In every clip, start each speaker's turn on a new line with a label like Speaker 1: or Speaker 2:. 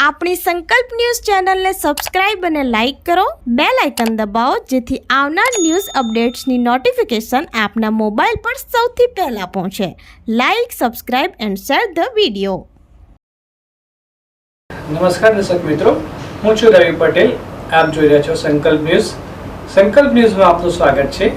Speaker 1: આપણી સંકલ્પ ન્યૂઝ ચેનલને સબસ્ક્રાઇબ અને લાઇક કરો, બેલ આઇકન દબાવો જેથી આવનાર ન્યૂઝ અપડેટ્સની નોટિફિકેશન આપના મોબાઈલ પર સૌથી પહેલા પહોંચે. Like, subscribe and share the video.
Speaker 2: નમસ્કાર દર્શક મિત્રો, હું છું રવિ પટેલ. આપ જોઈ રહ્યા છો સંકલ્પ ન્યૂઝ. સંકલ્પ ન્યૂઝમાં આપનું સ્વાગત છે.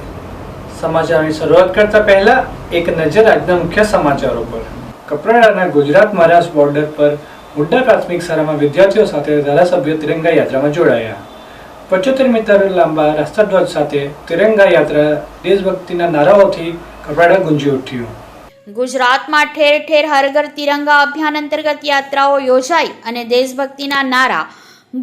Speaker 2: સમાચારની શરૂઆત કરતા પહેલા એક નજર આજના મુખ્ય સમાચારો પર. કપરાડાના ગુજરાત મહારાષ્ટ્ર બોર્ડર પર મુંડા પ્રાથમિક શાળામાં વિદ્યાર્થીઓ સાથે ધારાસભ્યો તિરંગા યાત્રામાં જોડાયા. 75 મીટર લાંબા રાષ્ટ્રધ્વજ સાથે તિરંગા યાત્રા દેશભક્તિના નારાઓથી કપરાડા ગુંજી ઉઠ્યું.
Speaker 3: ગુજરાતમાં ઠેર ઠેર હર ઘર તિરંગા અભિયાન અંતર્ગત યાત્રાઓ યોજાઈ અને દેશભક્તિના નારા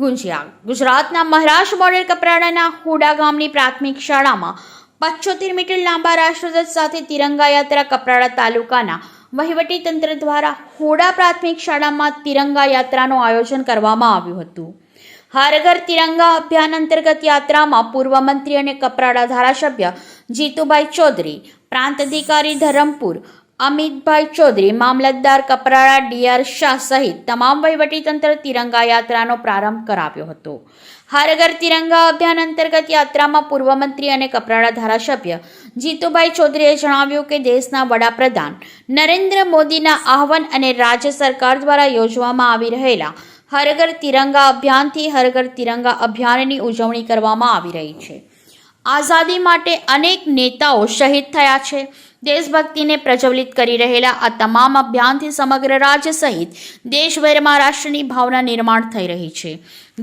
Speaker 3: ગુંજ્યા. ગુજરાતના મહારાષ્ટ્ર બોર્ડર કપરાડાના હુડા ગામની પ્રાથમિક શાળામાં 75 મીટર લાંબા રાષ્ટ્રધ્વજ સાથે તિરંગા યાત્રા કપરાડા તાલુકાના વહીવટી તંત્ર દ્વારા હુડા પ્રાથમિક શાળામાં તિરંગા યાત્રાનું આયોજન કરવામાં આવ્યું હતું. હર ઘર તિરંગા અભિયાન અંતર્ગત યાત્રામાં પૂર્વ મંત્રી અને કપરાડા ધારાસભ્ય જીતુભાઈ ચૌધરી, પ્રાંત અધિકારી ધરમપુર અમિતભાઈ ચૌધરી, મામલતદાર કપરાડા ડીઆર શાહ સહિત તમામ વહીવટી તંત્ર તિરંગા યાત્રાનો પ્રારંભ કરાવ્યો હતો. હર ઘર તિરંગા અભિયાન અંતર્ગત યાત્રામાં પૂર્વ મંત્રી અને કપરાડા ધારાસભ્ય જીતુભાઈ ચૌધરીએ જણાવ્યું કે દેશના વડાપ્રધાન નરેન્દ્ર મોદીના આહવાન અને રાજ્ય સરકાર દ્વારા યોજવામાં આવી રહેલા હર ઘર તિરંગા અભિયાનથી હર ઘર તિરંગા અભિયાનની ઉજવણી કરવામાં આવી રહી છે. આઝાદી માટે અનેક નેતાઓ શહીદ થયા છે. દેશભક્તિને પ્રજ્વલિત કરી રહેલા આ તમામ અભિયાનથી સમગ્ર રાજ્ય સહિત દેશભરમાં રાષ્ટ્રની ભાવના નિર્માણ થઈ રહી છે,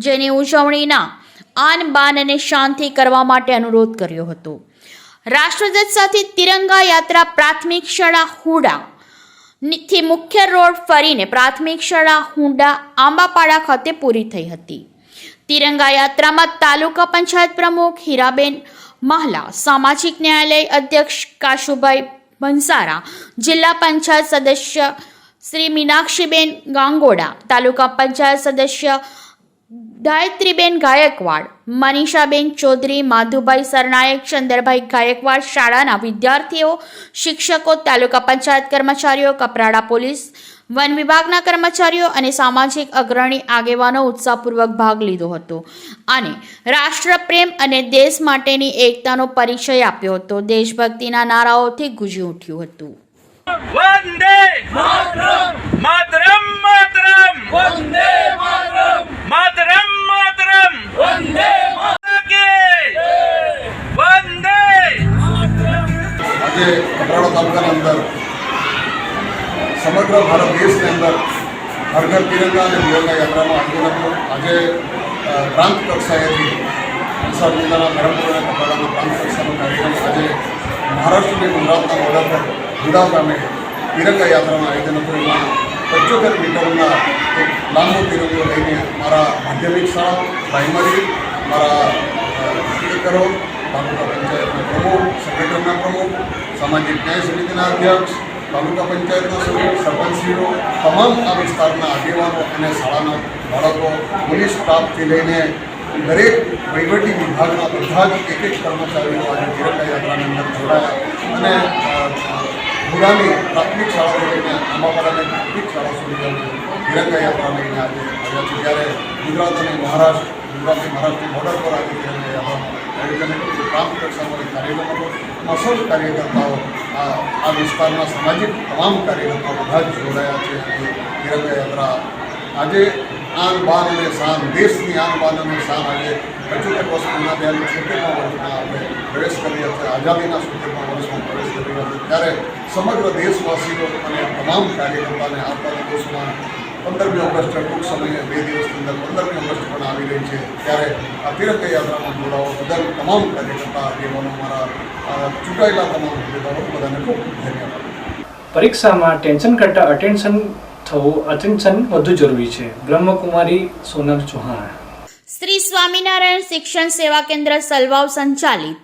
Speaker 3: જેની ઉજવણીના આન બાન અને શાનથી કરવા માટે અનુરોધ કર્યો હતો. રાષ્ટ્રધ્વજ સાથે તિરંગા યાત્રા પ્રાથમિક શાળા હુડા થી મુખ્ય રોડ ફરીને પ્રાથમિક શાળા હુડા આંબાપાડા ખાતે પૂરી થઈ હતી. તિરંગા યાત્રામાં તાલુકા પંચાયત પ્રમુખ હીરાબેન મહલા, સામાજિક ન્યાયાલય અધ્યક્ષ કાશુભાઈ બંસારા, જિલ્લા પંચાયત સદસ્ય શ્રી મીનાક્ષીબેન ગાંગોડા, તાલુકા પંચાયત સદસ્ય ગાયત્રીબેન ગાયકવાડ, મનીષાબેન ચૌધરી, માધુભાઈ સરનાયક, ચંદરભાઈ ગાયકવાડ, શાળાના વિદ્યાર્થીઓ, શિક્ષકો, તાલુકા પંચાયત કર્મચારીઓ, કપરાડા પોલીસ, વન વિભાગના કર્મચારીઓ અને સામાજિક અગ્રણી આગેવાનો ઉત્સાહપૂર્વક ભાગ લીધો હતો અને રાષ્ટ્રપ્રેમ અને દેશ માટેની એકતાનો પરિચય આપ્યો હતો. દેશભક્તિના નારાઓથી ગુંજી ઉઠ્યું હતું.
Speaker 4: વંદે માતરમ, માતરમ માતરમ, વંદે માતરમ, માતરમ માતરમ, વંદે માતરમ, વંદે માતરમ.
Speaker 5: આજે કપરાડા તાલુકાના અંદર સમગ્ર ભારત દેશની અંદર હર ઘર તિરંગા અને તિરંગા યાત્રાનું આયોજન હતું. આજે પ્રાંત કક્ષાએથી વલસાડ જિલ્લાના ધરમપુર અને કપરાડાના પ્રાંત કક્ષાનો કાર્યક્રમ આજે મહારાષ્ટ્ર અને ગુજરાતના બોર્ડર પર હુડા ગામે તિરંગા યાત્રાનું આયોજન હતું. એમાં 75 મીટરના એક લાંબો તિરંગો લઈને મારા માધ્યમિક શાળા, પ્રાઇમરી, મારા શિક્ષકો, તાલુકા પંચાયતના પ્રમુખ, સંગઠનના પ્રમુખ, સામાજિક ન્યાય સમિતિના અધ્યક્ષ, તાલુકા પંચાયતના સભ્યો, સરપંચશ્રીઓ, તમામ આ વિસ્તારના આગેવાનો અને શાળાના બાળકો, પોલીસ સ્ટાફથી લઈને દરેક વહીવટી વિભાગના બધા જ એક કર્મચારીઓ આજે તિરંગા યાત્રાની અંદર જોડાયા અને હુડાની પ્રાથમિક શાળાથી લઈને આંબાપાડાની પ્રાથમિક શાળા સુધી તિરંગા યાત્રા લઈને આજે આવ્યા છે. ત્યારે ગુજરાત અને મહારાષ્ટ્રની બોર્ડર પર આજે તિરંગા યાત્રાનું આયોજન હતું. પ્રાંત કક્ષાનો એક કાર્યક્રમ હતો. અસલ કાર્યકર્તાઓ આ વિસ્તારના સામાજિક તમામ કાર્યકર્તાઓ બધા જ જોડાયા છે. તિરંગા યાત્રા આજે આન બાન અને શાન, દેશની આન બાન અને શાન આજે 75 વર્ષ પૂર્ણ થયા, 76મા વર્ષમાં આપણે પ્રવેશ કરી રહ્યા છીએ, આઝાદીના 76મા વર્ષમાં પ્રવેશ કરી રહ્યા છે. ત્યારે સમગ્ર દેશવાસીઓ અને તમામ કાર્યકર્તાને આવતા દિવસોમાં 15મી ઓગસ્ટ ટૂંક સમયે 2 દિવસની અંદર 15મી ઓગસ્ટ પણ આવી રહી છે. ત્યારે આ તિરંગા યાત્રામાં જોડાવા બદલ તમામ કાર્યકર્તા આગેવાનો, મારા ચૂંટાયેલા તમામ હોદ્દેદારો બધાને ખૂબ ધન્યવાદ.
Speaker 2: પરીક્ષામાં ટેન્શન કરતાં અટેન્શન વધુ જરૂરી છે. બ્રહ્મકુમારી સોનલ ચૌહાણ.
Speaker 3: શ્રી સ્વામિનારાયણ શિક્ષણ સેવા કેન્દ્ર સલવાવ સંચાલિત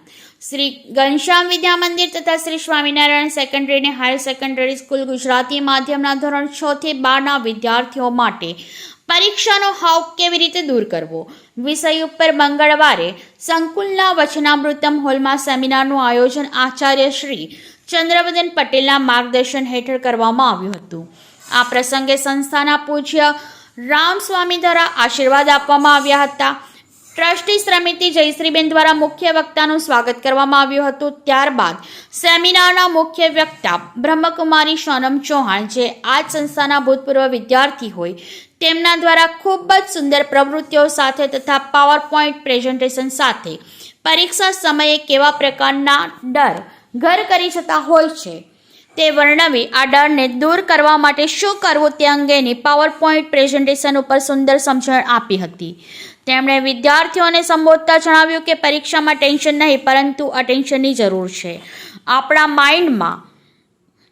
Speaker 3: શ્રી ઘનશ્યામ વિદ્યા મંદિર તથા શ્રી સ્વામિનારાયણ સેકન્ડરી અને હાયર સેકન્ડરી સ્કૂલ ગુજરાતી માધ્યમના ધોરણ 6 થી 12ના વિદ્યાર્થીઓ માટે પરીક્ષાનો હાવ કેવી રીતે દૂર કરવો વિષય ઉપર મંગળવારે સંકુલના વચનામૃતમ હોલમાં સેમિનારનું આયોજન આચાર્ય શ્રી ચંદ્રવદન પટેલના માર્ગદર્શન હેઠળ કરવામાં આવ્યું હતું. આ પ્રસંગે સંસ્થાના પૂજ્ય રામસ્વામી દ્વારા આશીર્વાદ આપવામાં આવ્યા હતા. ટ્રસ્ટી શ્રીમતી જયશ્રીબેન દ્વારા મુખ્ય વક્તાનું સ્વાગત કરવામાં આવ્યું હતું. ત્યારબાદ સેમિનારના મુખ્ય વક્તા બ્રહ્મકુમારી સોનમ ચૌહાણ, જે આ જ સંસ્થાના ભૂતપૂર્વ વિદ્યાર્થી હોય, તેમના દ્વારા ખૂબ જ સુંદર પ્રવૃત્તિઓ સાથે તથા પાવરપોઈન્ટ પ્રેઝન્ટેશન સાથે પરીક્ષા સમયે કેવા પ્રકારના ડર ઘર કરી જતા હોય છે તે વર્ણવી આ ડરને દૂર કરવા માટે શું કરવું તે અંગેની પાવરપોઈન્ટ પ્રેઝન્ટેશન ઉપર સુંદર સમજણ આપી હતી. તેમણે વિદ્યાર્થીઓને સંબોધતા જણાવ્યું કે પરીક્ષામાં ટેન્શન નહીં, પરંતુ અટેન્શનની જરૂર છે. આપણા માઇન્ડમાં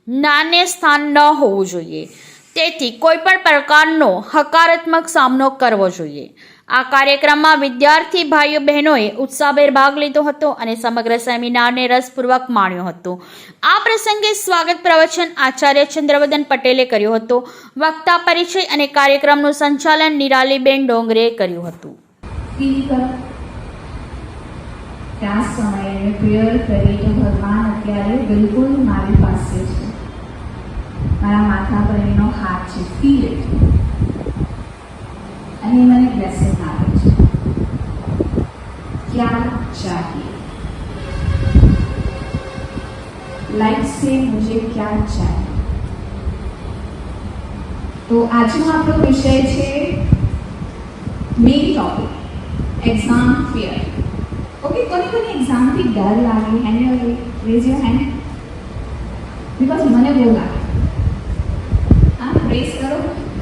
Speaker 3: નાને સ્થાન ન હોવું જોઈએ, તેથી કોઈ પણ પ્રકારનો હકારાત્મક સામનો કરવો જોઈએ. આ કાર્યક્રમમાં વિદ્યાર્થી ભાઈઓ બહેનોએ ઉત્સાહભેર ભાગ લીધો હતો અને સમગ્ર સેમિનારને રસપૂર્વક માણ્યો હતો. આ પ્રસંગે સ્વાગત પ્રવચન આચાર્ય ચંદ્રવદન પટેલે કર્યો હતો. વક્તા પરિચય અને કાર્યક્રમનું સંચાલન નિરાલીબેન ડોંગરેએ કર્યું હતું.
Speaker 6: ફીલ કરો ત્યાં સમયે પ્રેયર કરી તો ભગવાન અત્યારે બિલકુલ મારી પાસે છે, મારા માથા પર એનો હાથ છે. Feel it. અને મને બ્લેસિંગ આપે છે. क्या चाहिए? लाइफ से मुझे क्या चाहिए? तो આજનો આપણો વિષય છે main topic, exam fear. Okay, કોને એક્ઝામથી ડર લાગે? Hand rays your hand. Because મને બહુ લાગે. હા, પ્રેસ કરો.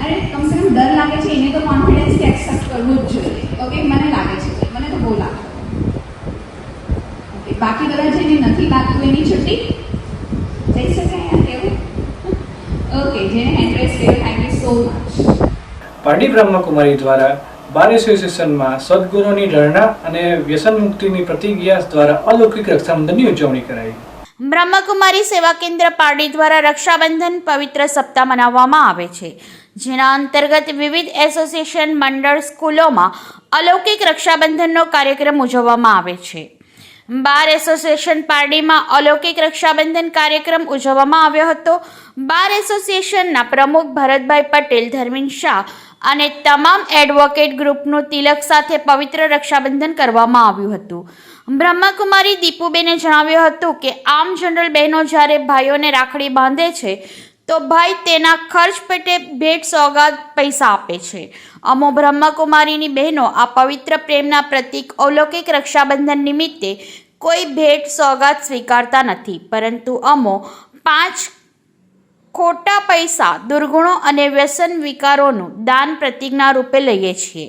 Speaker 6: અરે કમસે કમ ડર લાગે છે એને તો કોન્ફિડન્સથી એક્સેપ્ટ કરવું જ જોઈએ. ઓકે, મને લાગે છે, મને તો બહુ લાગે. ઓકે, બાકી બધા જેને નથી લાગતું એની છુટ્ટી જઈ શકાય કેવું? ઓકે, જેને હેન્ડ રેઝ કર્યો, thank you so much.
Speaker 2: Pardi Brahma Kumari દ્વારા બાર એસોસિએશનમાં સદગુરુની ધારણા અને વ્યસન મુક્તિની પ્રતિજ્ઞા દ્વારા અલૌકિક રક્ષાબંધનની ઉજવણી કરાઈ.
Speaker 3: બ્રહ્મકુમારી સેવા કેન્દ્ર પારડી દ્વારા રક્ષાબંધન પવિત્ર સપ્તાહ મનાવવામાં આવે છે, જેના અંતર્ગત વિવિધ એસોસિએશન, મંડળ, સ્કૂલોમાં અલૌકિક રક્ષાબંધનનો કાર્યક્રમ ઉજવવામાં આવે છે. બાર એસોસિએશન પારડીમાં અલૌકિક રક્ષાબંધન કાર્યક્રમ ઉજવવામાં આવ્યો હતો. બાર એસોસિએશનના પ્રમુખ ભરતભાઈ પટેલ, ધર્મીન શાહ અને તમામ એડવોકેટ ગ્રુપનું તિલક સાથે પવિત્ર રક્ષાબંધન કરવામાં આવ્યું હતું. બ્રહ્મકુમારી દીપુબેને જણાવ્યું હતું કે આમ જનરલ બહેનો જ્યારે ભાઈઓને રાખડી બાંધે છે તો ભાઈ તેના ખર્ચ પેટે ભેટ સોગાદ પૈસા આપે છે. અમો બ્રહ્મકુમારીની બહેનો આ પવિત્ર પ્રેમના પ્રતીક અલૌકિક રક્ષાબંધન નિમિત્તે કોઈ ભેટ સોગાદ સ્વીકારતા નથી, પરંતુ અમો 5 ખોટા પૈસા, દુર્ગુણો અને વ્યસન વિકારોનું દાન પ્રતિજ્ઞા રૂપે લઈએ છીએ.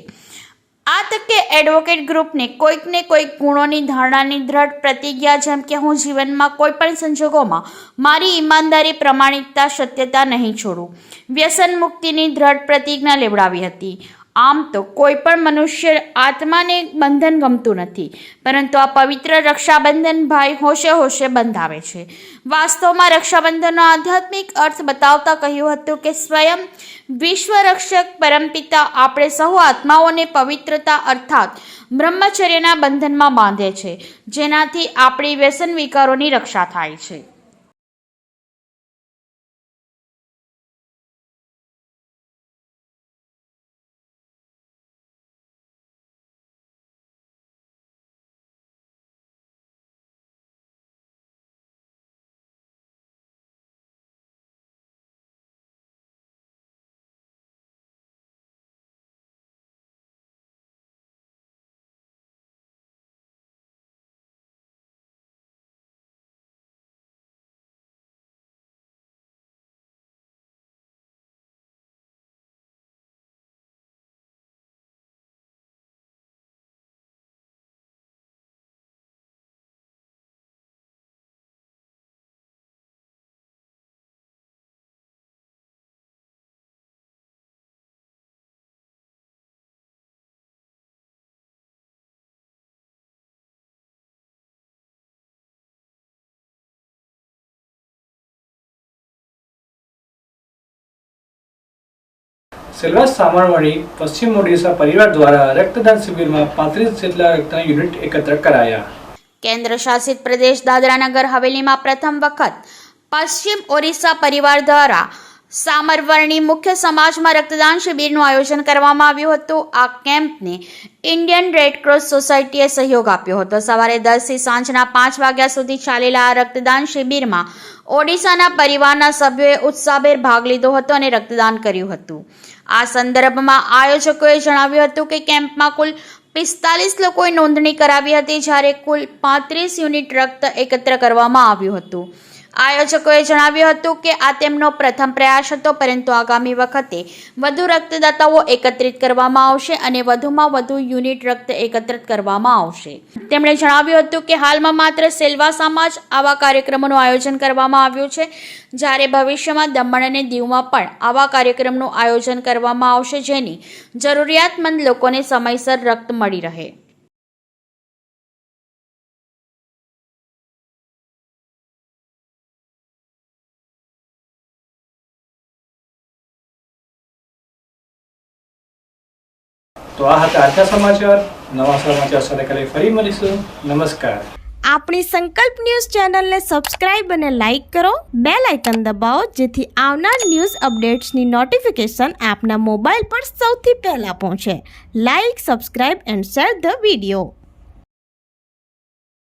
Speaker 3: આ તકે એડવોકેટ ગ્રુપને કોઈકને કોઈક ગુણોની ધારણાની દ્રઢ પ્રતિજ્ઞા, જેમ કે હું જીવનમાં કોઈ પણ સંજોગોમાં મારી ઈમાનદારી, પ્રમાણિકતા, સત્યતા નહીં છોડું, વ્યસન મુક્તિની દ્રઢ પ્રતિજ્ઞા લેવડાવી હતી. આમ તો કોઈ પણ મનુષ્ય આત્માને બંધન ગમતું નથી, પરંતુ આ પવિત્ર રક્ષાબંધન ભાઈ હોશે હોશે બંધાવે છે. વાસ્તવમાં રક્ષાબંધનનો આધ્યાત્મિક અર્થ બતાવતા કહ્યું હતું કે સ્વયં વિશ્વ રક્ષક પરમપિતા આપણે સહુ આત્માઓને પવિત્રતા અર્થાત બ્રહ્મચર્યના બંધનમાં બાંધે છે, જેનાથી આપણી વ્યસન વિકારોની રક્ષા થાય છે.
Speaker 2: સેલવાસ સામરવાણી પશ્ચિમ ઓડિશા પરિવાર દ્વારા રક્તદાન શિબિરમાં 35 જેટલા રક્તના યુનિટ એકત્ર કરાયા.
Speaker 3: કેન્દ્ર શાસિત પ્રદેશ દાદરા નગર હવેલીમાં પ્રથમ વખત પશ્ચિમ ઓરિસ્સા પરિવાર દ્વારા સામરવર્ણી મુખ્ય સમાજમાં રક્તદાન શિબિરનું આયોજન કરવામાં આવ્યું હતું. આ કેમ્પને ઇન્ડિયન રેડક્રોસ સોસાયટીએ સહયોગ આપ્યો હતો. સવારે 10 થી સાંજના 5 વાગ્યા સુધી ચાલેલા આ રક્તદાન શિબિરમાં ઓડિશાના પરિવારના સભ્યોએ ઉત્સાહભેર ભાગ લીધો હતો અને રક્તદાન કર્યું હતું. આ સંદર્ભમાં આયોજકોએ જણાવ્યું હતું કે કેમ્પમાં કુલ 45 લોકોએ નોંધણી કરાવી હતી, જ્યારે કુલ 35 યુનિટ રક્ત એકત્ર કરવામાં આવ્યું હતું. આયોજકોએ જણાવ્યું હતું કે આ તેમનો પ્રથમ પ્રયાસ હતો, પરંતુ આગામી વખતે વધુ રક્તદાતાઓ એકત્રિત કરવામાં આવશે અને વધુમાં વધુ યુનિટ રક્ત એકત્રિત કરવામાં આવશે. તેમણે જણાવ્યું હતું કે હાલમાં માત્ર સેલ્વાસામાં જ આવા કાર્યક્રમોનું આયોજન કરવામાં આવ્યું છે, જ્યારે ભવિષ્યમાં દમણ અને દીવમાં પણ આવા કાર્યક્રમનું આયોજન કરવામાં આવશે, જેની જરૂરિયાતમંદ લોકોને સમયસર રક્ત મળી રહે.
Speaker 2: તો આ હતા આજના સમાચાર. નવા સમાચાર સાથે કાલે ફરી મળીશું. નમસ્કાર.
Speaker 1: આપણી સંકલ્પ ન્યૂઝ ચેનલને સબસ્ક્રાઇબ અને લાઇક કરો, બેલ આઇકન દબાવો, જેથી આવનાર ન્યૂઝ અપડેટ્સની નોટિફિકેશન આપના મોબાઈલ પર સૌથી પહેલા પહોંચે. Like, subscribe and share the video.